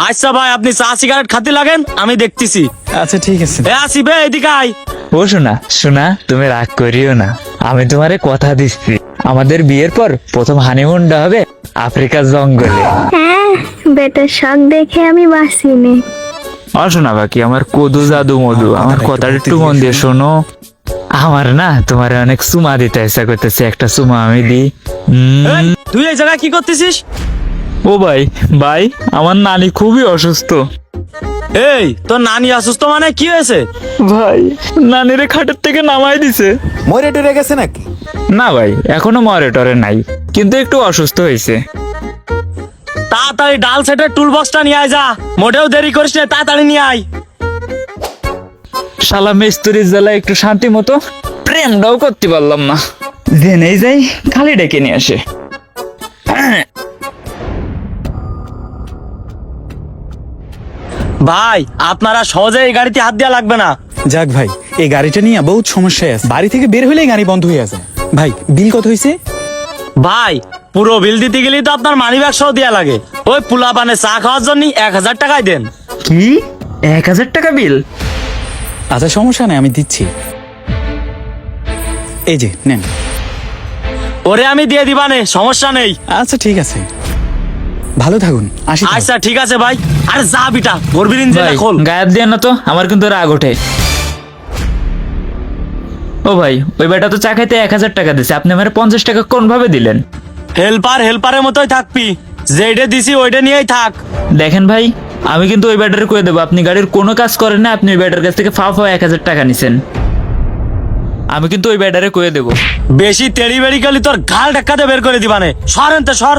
আচ্ছা ভাই, আপনি চা সিগারেট খাতে লাগেন, আমি দেখতেছি। আচ্ছা ঠিক আছে। আসিফ এদিকে আয়। ও শোনা শোনা, তুমি রাগ করিও না, আমি তোমারে কথা দিচ্ছি, আমাদের বিয়ের পর প্রথম হানিমুনটা হবে আফ্রিকার জঙ্গলে। হ্যাঁ, বেটার শখ দেখে আমি বাঁচিনি। শোনা বাকি আমার কদু জাদু মধু, আমার কথাটা একটু মন দিয়ে শোনো। আমার না তোমার অনেক চুমা দিতে ইচ্ছা করতেছে, একটা চুমা আমি দিই। এই, তুই এই জায়গায় কি করতেছিস? ও ভাই ভাই, আমার নানি খুবই অসুস্থ। এই, তোর নানি অসুস্থ মানে কি হয়েছে? ভাই নানিরে খাটের থেকে নামাই দিছে। মরে টরে গেছে নাকি? না ভাই, এখনো মরে টরে নাই, কিন্তু একটু অসুস্থ হয়েছে। তাড়াতাড়ি ডাল সেটের টুল বক্সটা নিয়ে আয়, যা, মোটেও দেরি করিস না, তাড়াতাড়ি নিয়ে আয়। শালা মিস্ত্রির জ্বালা একটু শান্তি মতো প্রেমটাও করতে পারলাম না, জেনেই যাই খালি ডেকে নিয়ে আসে। ভাই, আপনারা সহজে এই গাড়িতে হাত দেওয়া লাগবে না। যাক ভাই, এই গাড়িটা নিয়ে বহুত সমস্যায় আছে, বাড়ি থেকে বের হলেই গাড়ি বন্ধ হয়ে যায়। ভাই বিল কত হয়েছে? ভাই, পুরো বিল দিতে গেলেই তো আপনার মানি ব্যাগ সহ দেওয়া লাগে। ওই পোলা পানে চা খাওয়ার জন্য 1000 টাকাই দেন। কি 1000 টাকা বিল? আচ্ছা সমস্যা নেই, আমি দিচ্ছি। এই যে নেন। ওরে আমি দিয়ে দিবানে, সমস্যা নেই। আচ্ছা ঠিক আছে, ভালো থাকুন, আসি তাহলে। আচ্ছা ঠিক আছে ভাই। আরে যা বিটা, গর্বির ইঞ্জিনটা ভাই খোল। গায়েব দিয়ে না তো, আমার কিন্তু রাগ ওঠে। ও ভাই, ওই বেটা তো চা খাইতে 1000 টাকা দিছে, আপনি আমার 50 টাকা কোন ভাবে দিলেন? হেল্পারের মতোই থাকবি, যেটা দিছি ওইটা নিয়েই থাক। দেখেন ভাই, আমি কিন্তু ওই ব্যাটারে কয়ে দেবো আপনি গাড়ির কোনো কাজ করেন না, আপনি ওই ব্যাটার কাছ থেকে ফাও 1000 টাকা নিছেন। আমি কিন্তু ওই ব্যাটারে কয়ে দেবো। বেশি তেড়ি বেড়ি গেলি তোর ঘাল ধাক্কাতে বের করে দিবানে। সর এনতে সর।